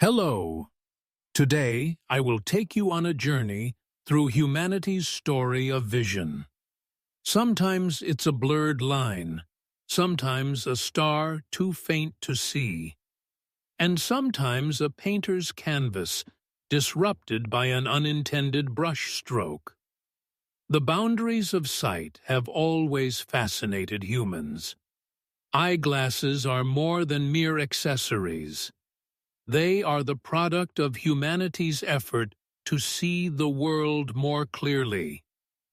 Hello! Today, I will take you on a journey through humanity's story of vision. Sometimes it's a blurred line, sometimes a star too faint to see, and sometimes a painter's canvas disrupted by an unintended brushstroke. The boundaries of sight have always fascinated humans. Eyeglasses are more than mere accessories. They are the product of humanity's effort to see the world more clearly,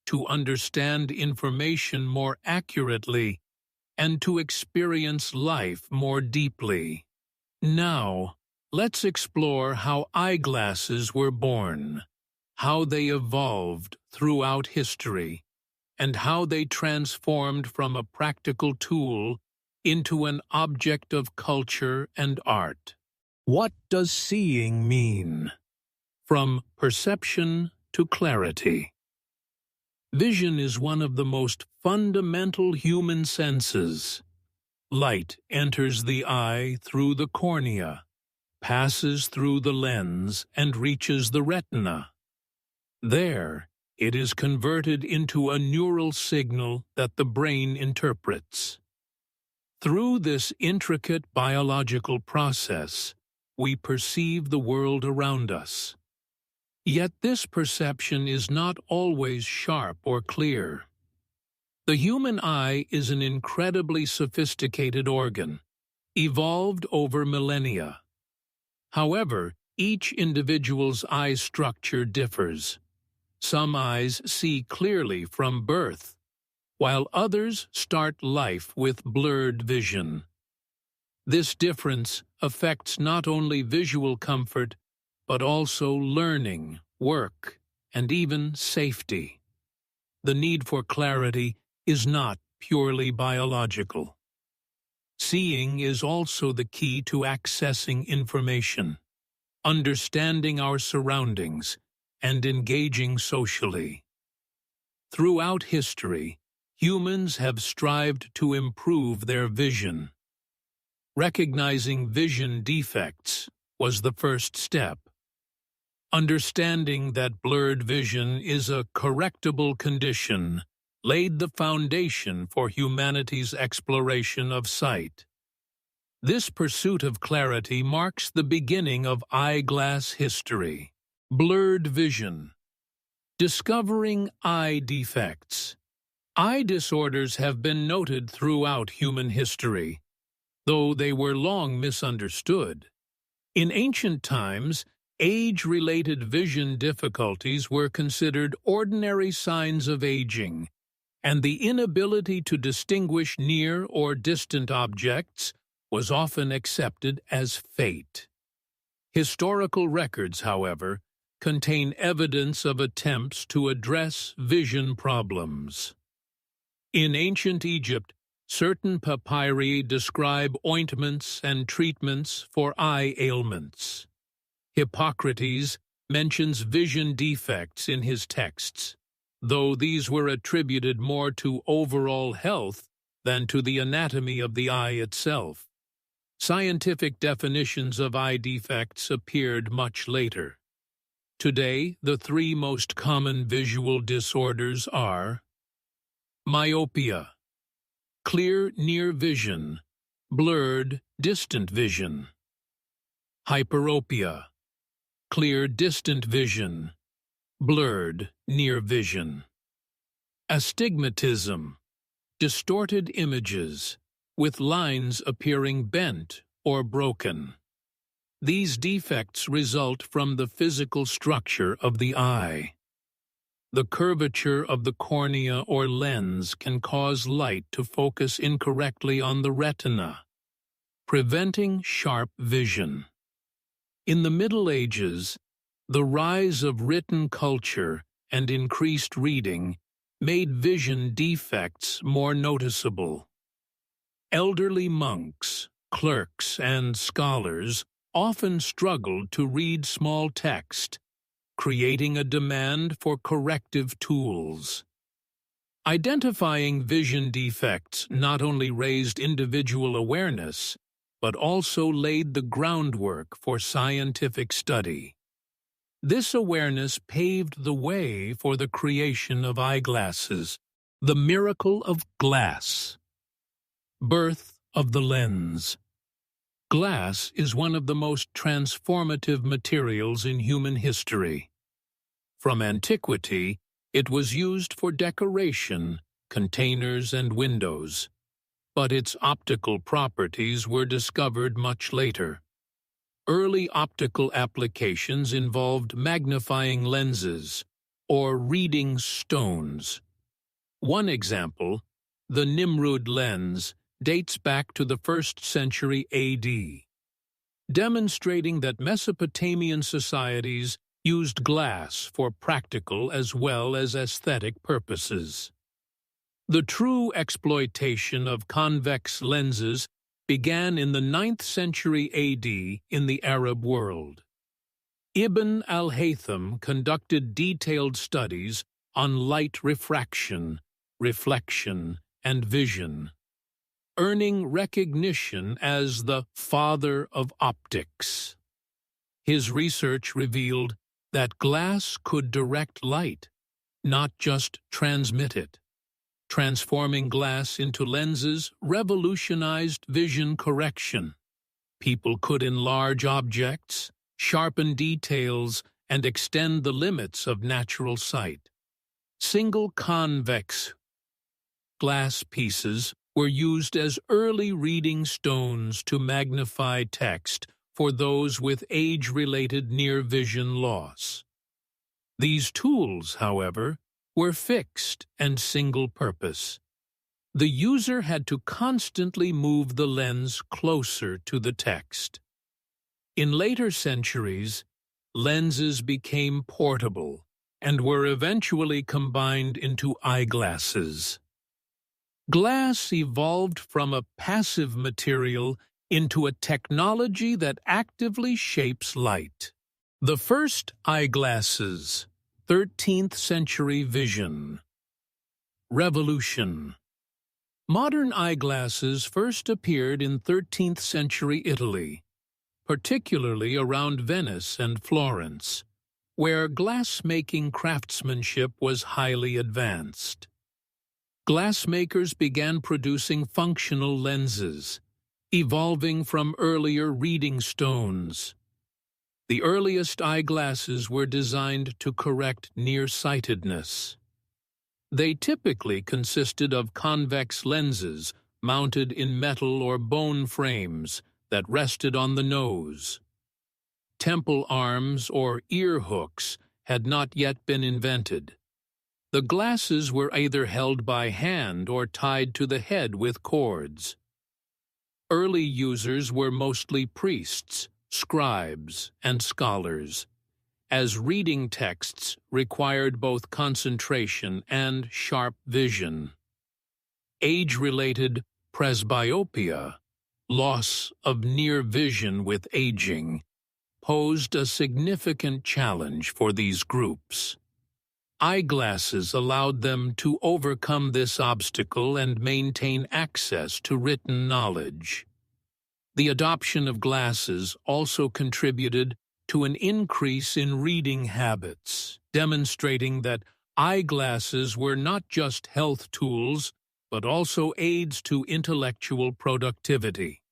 to understand information more accurately, and to experience life more deeply. Now, let's explore how eyeglasses were born, how they evolved throughout history, and how they transformed from a practical tool into an object of culture and art. What does seeing mean? From perception to clarity. Vision is one of the most fundamental human senses. Light enters the eye through the cornea, passes through the lens, and reaches the retina. There, it is converted into a neural signal that the brain interprets. Through this intricate biological process, we perceive the world around us. Yet this perception is not always sharp or clear. The human eye is an incredibly sophisticated organ, evolved over millennia. However, each individual's eye structure differs. Some eyes see clearly from birth, while others start life with blurred vision. This difference affects not only visual comfort, but also learning, work, and even safety. The need for clarity is not purely biological. Seeing is also the key to accessing information, understanding our surroundings, and engaging socially. Throughout history, humans have strived to improve their vision. Recognizing vision defects was the first step. Understanding that blurred vision is a correctable condition laid the foundation for humanity's exploration of sight. This pursuit of clarity marks the beginning of eyeglass history. Blurred vision. Discovering eye defects. Eye disorders have been noted throughout human history, though they were long misunderstood. In ancient times, age-related vision difficulties were considered ordinary signs of aging, and the inability to distinguish near or distant objects was often accepted as fate. Historical records, however, contain evidence of attempts to address vision problems. In ancient Egypt, certain papyri describe ointments and treatments for eye ailments. Hippocrates mentions vision defects in his texts, though these were attributed more to overall health than to the anatomy of the eye itself. Scientific definitions of eye defects appeared much later. Today, the three most common visual disorders are myopia, clear near vision, blurred distant vision; hyperopia, clear distant vision, blurred near vision; astigmatism, distorted images, with lines appearing bent or broken. These defects result from the physical structure of the eye. The curvature of the cornea or lens can cause light to focus incorrectly on the retina, preventing sharp vision. In the Middle Ages, the rise of written culture and increased reading made vision defects more noticeable. Elderly monks, clerks, and scholars often struggled to read small text, creating a demand for corrective tools. Identifying vision defects not only raised individual awareness, but also laid the groundwork for scientific study. This awareness paved the way for the creation of eyeglasses, the miracle of glass. Birth of the lens. Glass is one of the most transformative materials in human history. From antiquity, it was used for decoration, containers, and windows, but its optical properties were discovered much later. Early optical applications involved magnifying lenses, or reading stones. One example, the Nimrud lens, dates back to the 1st century AD, demonstrating that Mesopotamian societies used glass for practical as well as aesthetic purposes. The true exploitation of convex lenses began in the 9th century AD in the Arab world. Ibn al-Haytham conducted detailed studies on light refraction, reflection, and vision, earning recognition as the father of optics. His research revealed that glass could direct light, not just transmit it. Transforming glass into lenses revolutionized vision correction. People could enlarge objects, sharpen details, and extend the limits of natural sight. Single convex glass pieces were used as early reading stones to magnify text for those with age-related near-vision loss. These tools, however, were fixed and single-purpose. The user had to constantly move the lens closer to the text. In later centuries, lenses became portable and were eventually combined into eyeglasses. Glass evolved from a passive material into a technology that actively shapes light. The first eyeglasses, 13th century vision. Revolution. Modern eyeglasses first appeared in 13th century Italy, particularly around Venice and Florence, where glassmaking craftsmanship was highly advanced. Glassmakers began producing functional lenses, evolving from earlier reading stones. The earliest eyeglasses were designed to correct nearsightedness. They typically consisted of convex lenses mounted in metal or bone frames that rested on the nose. Temple arms or ear hooks had not yet been invented. The glasses were either held by hand or tied to the head with cords. Early users were mostly priests, scribes, and scholars, as reading texts required both concentration and sharp vision. Age-related presbyopia, loss of near vision with aging, posed a significant challenge for these groups. Eyeglasses allowed them to overcome this obstacle and maintain access to written knowledge. The adoption of glasses also contributed to an increase in reading habits, demonstrating that eyeglasses were not just health tools, but also aids to intellectual productivity.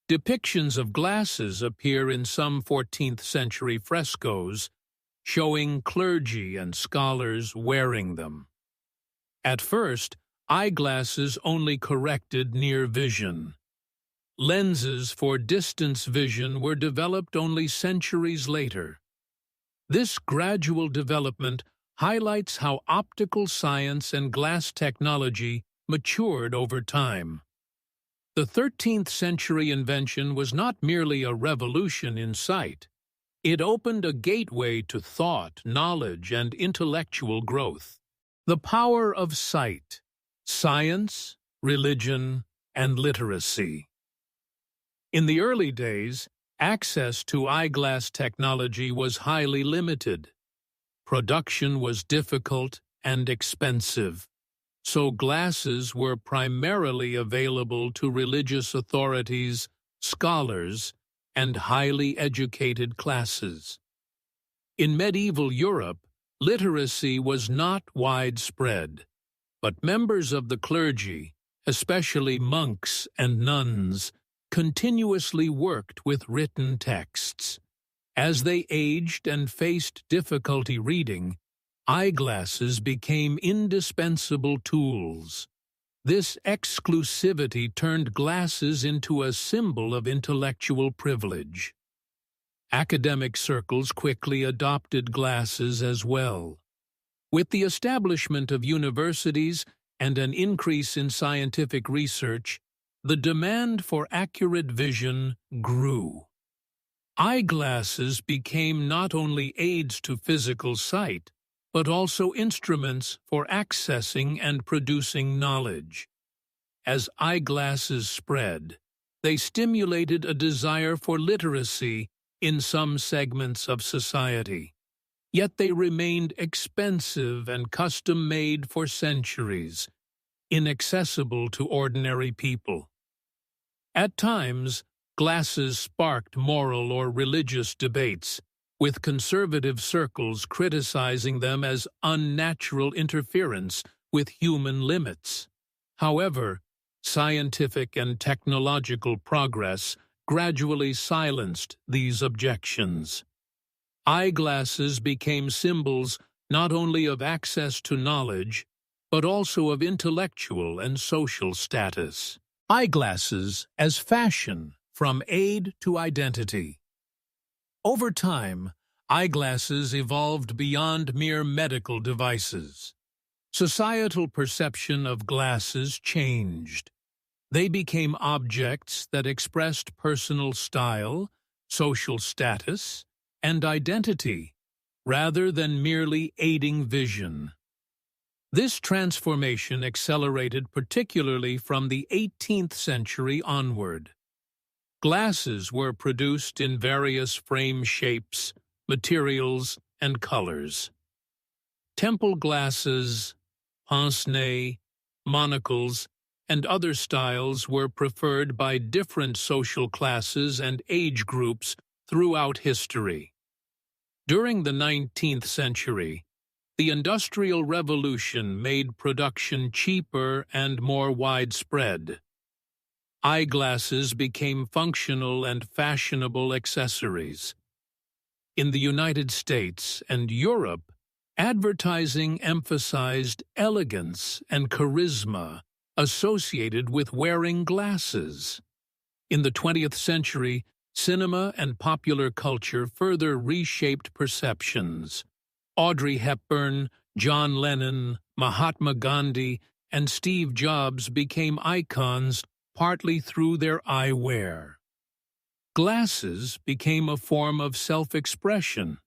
Depictions of glasses appear in some 14th century frescoes, showing clergy and scholars wearing them. At first, eyeglasses only corrected near vision. Lenses for distance vision were developed only centuries later. This gradual development highlights how optical science and glass technology matured over time. The 13th century invention was not merely a revolution in sight. It opened a gateway to thought, knowledge, and intellectual growth. The power of sight, science, religion, and literacy. In the early days, access to eyeglass technology was highly limited. Production was difficult and expensive, so glasses were primarily available to religious authorities, scholars, and highly educated classes. In medieval Europe, literacy was not widespread, but members of the clergy, especially monks and nuns, continuously worked with written texts. As they aged and faced difficulty reading, eyeglasses became indispensable tools. This exclusivity turned glasses into a symbol of intellectual privilege. Academic circles quickly adopted glasses as well. With the establishment of universities and an increase in scientific research, the demand for accurate vision grew. Eyeglasses became not only aids to physical sight, but also instruments for accessing and producing knowledge. As eyeglasses spread, they stimulated a desire for literacy in some segments of society. Yet they remained expensive and custom-made for centuries, inaccessible to ordinary people. At times, glasses sparked moral or religious debates, with conservative circles criticizing them as unnatural interference with human limits. However, scientific and technological progress gradually silenced these objections. Eyeglasses became symbols not only of access to knowledge, but also of intellectual and social status. Eyeglasses as fashion, from aid to identity. Over time, eyeglasses evolved beyond mere medical devices. Societal perception of glasses changed. They became objects that expressed personal style, social status, and identity, rather than merely aiding vision. This transformation accelerated particularly from the 18th century onward. Glasses were produced in various frame shapes, materials, and colors. Temple glasses, pince-nez, monocles, and other styles were preferred by different social classes and age groups throughout history. During the 19th century, the Industrial Revolution made production cheaper and more widespread. Eyeglasses became functional and fashionable accessories. In the United States and Europe, advertising emphasized elegance and charisma associated with wearing glasses. In the 20th century, cinema and popular culture further reshaped perceptions. Audrey Hepburn, John Lennon, Mahatma Gandhi, and Steve Jobs became icons partly through their eyewear. Glasses became a form of self-expression,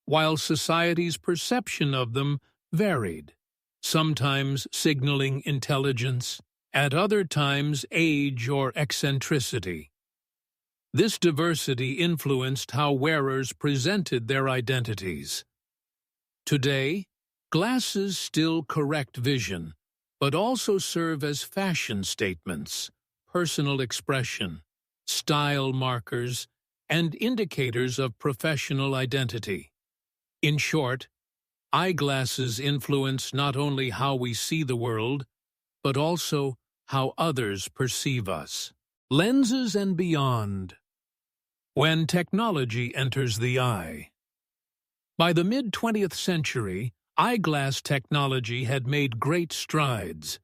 while society's perception of them varied, sometimes signaling intelligence, at other times age or eccentricity. This diversity influenced how wearers presented their identities. Today, glasses still correct vision, but also serve as fashion statements, personal expression, style markers, and indicators of professional identity. In short, eyeglasses influence not only how we see the world, but also how others perceive us. Lenses and beyond. When technology enters the eye. By the mid-20th century, eyeglass technology had made great strides.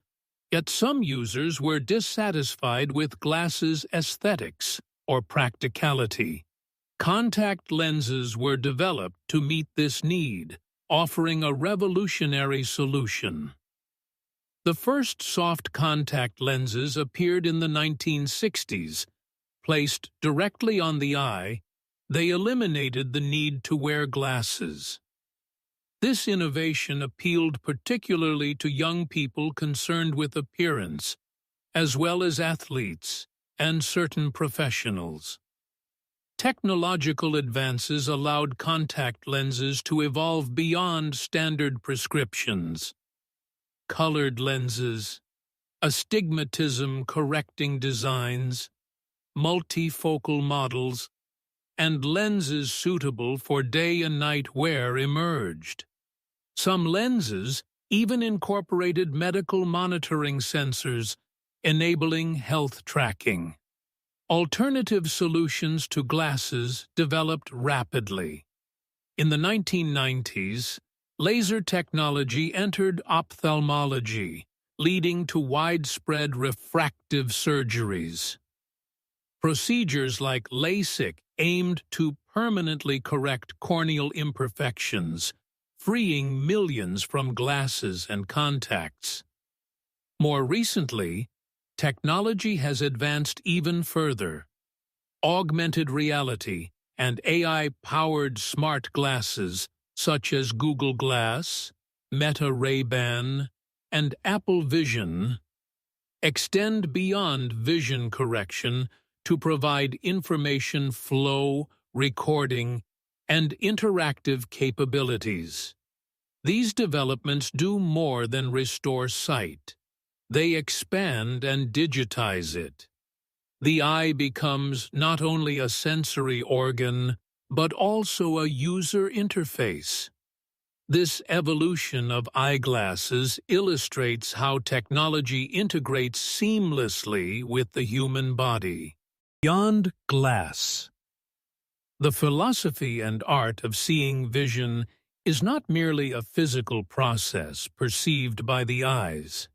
Yet some users were dissatisfied with glasses' aesthetics or practicality. Contact lenses were developed to meet this need, offering a revolutionary solution. The first soft contact lenses appeared in the 1960s. Placed directly on the eye, they eliminated the need to wear glasses. This innovation appealed particularly to young people concerned with appearance, as well as athletes and certain professionals. Technological advances allowed contact lenses to evolve beyond standard prescriptions. Colored lenses, astigmatism-correcting designs, multifocal models, and lenses suitable for day and night wear emerged. Some lenses even incorporated medical monitoring sensors, enabling health tracking. Alternative solutions to glasses developed rapidly. In the 1990s, laser technology entered ophthalmology, leading to widespread refractive surgeries. Procedures like LASIK aimed to permanently correct corneal imperfections, freeing millions from glasses and contacts. More recently, technology has advanced even further. Augmented reality and AI-powered smart glasses such as Google Glass, Meta Ray-Ban, and Apple Vision extend beyond vision correction to provide information flow, recording, and interactive capabilities. These developments do more than restore sight. They expand and digitize it. The eye becomes not only a sensory organ, but also a user interface. This evolution of eyeglasses illustrates how technology integrates seamlessly with the human body. Beyond glass. The philosophy and art of seeing vision is not merely a physical process perceived by the eyes.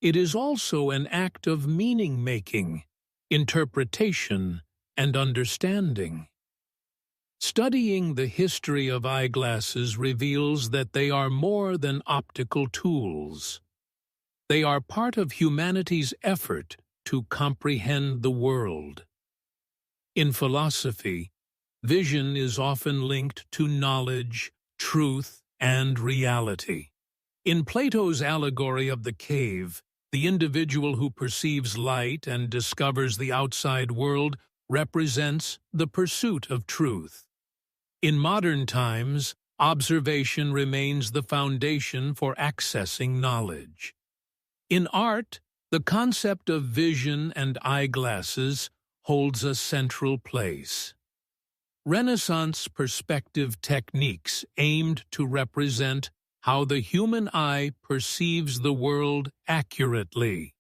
It is also an act of meaning-making, interpretation, and understanding. Studying the history of eyeglasses reveals that they are more than optical tools. They are part of humanity's effort to comprehend the world. In philosophy, vision is often linked to knowledge, truth, and reality. In Plato's allegory of the cave, the individual who perceives light and discovers the outside world represents the pursuit of truth. In modern times, observation remains the foundation for accessing knowledge. In art, the concept of vision and eyeglasses holds a central place. Renaissance perspective techniques aimed to represent how the human eye perceives the world accurately.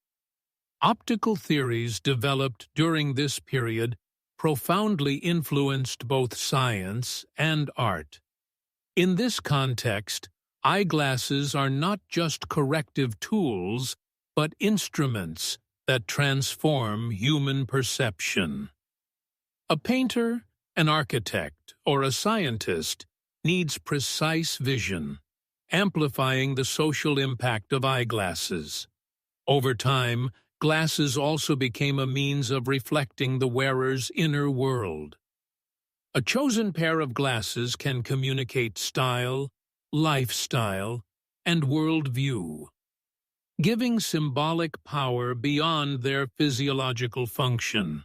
Optical theories developed during this period profoundly influenced both science and art. In this context, eyeglasses are not just corrective tools, but instruments that transform human perception. A painter, an architect, or a scientist needs precise vision, amplifying the social impact of eyeglasses. Over time, glasses also became a means of reflecting the wearer's inner world. A chosen pair of glasses can communicate style, lifestyle, and worldview, giving symbolic power beyond their physiological function.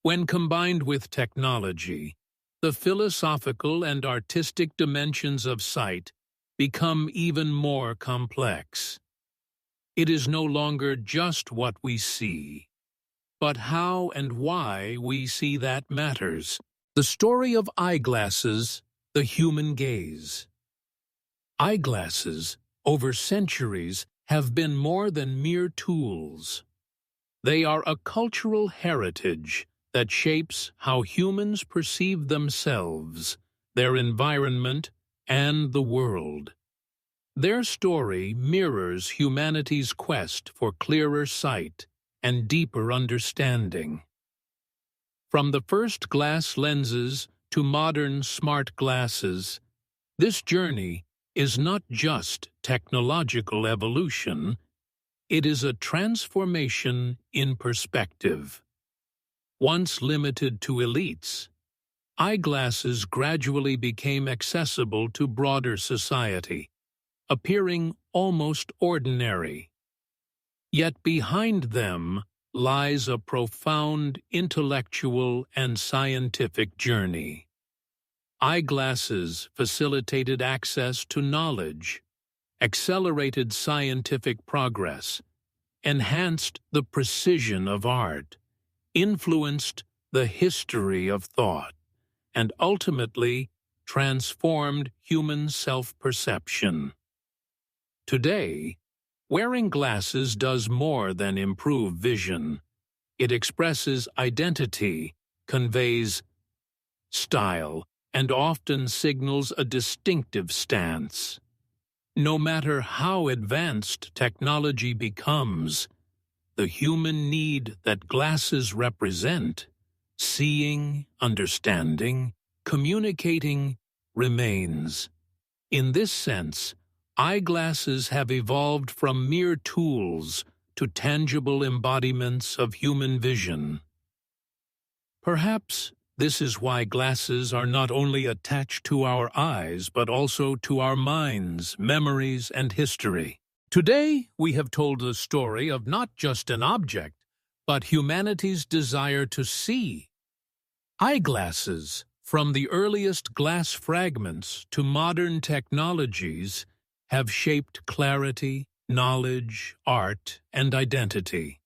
When combined with technology, the philosophical and artistic dimensions of sight become even more complex. It is no longer just what we see, but how and why we see that matters. The story of eyeglasses, the human gaze. Eyeglasses, over centuries, have been more than mere tools. They are a cultural heritage that shapes how humans perceive themselves, their environment, and the world. Their story mirrors humanity's quest for clearer sight and deeper understanding. From the first glass lenses to modern smart glasses, this journey is not just technological evolution, it is a transformation in perspective. Once limited to elites, eyeglasses gradually became accessible to broader society, appearing almost ordinary. Yet behind them lies a profound intellectual and scientific journey. Eyeglasses facilitated access to knowledge, accelerated scientific progress, enhanced the precision of art, influenced the history of thought, and ultimately transformed human self-perception. Today, wearing glasses does more than improve vision. It expresses identity, conveys style, and often signals a distinctive stance. No matter how advanced technology becomes, the human need that glasses represent, seeing, understanding, communicating, remains. In this sense, eyeglasses have evolved from mere tools to tangible embodiments of human vision. Perhaps this is why glasses are not only attached to our eyes but also to our minds, memories, and history. Today, we have told the story of not just an object, but humanity's desire to see. Eyeglasses, from the earliest glass fragments to modern technologies, have shaped clarity, knowledge, art, and identity.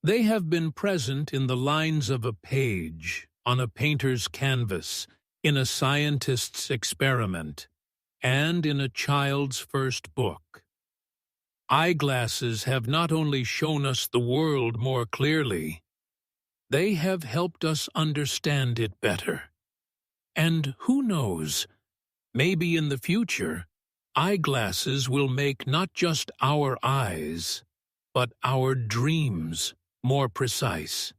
They have been present in the lines of a page, on a painter's canvas, in a scientist's experiment, and in a child's first book. Eyeglasses have not only shown us the world more clearly, they have helped us understand it better. And who knows, maybe in the future, eyeglasses will make not just our eyes, but our dreams more precise.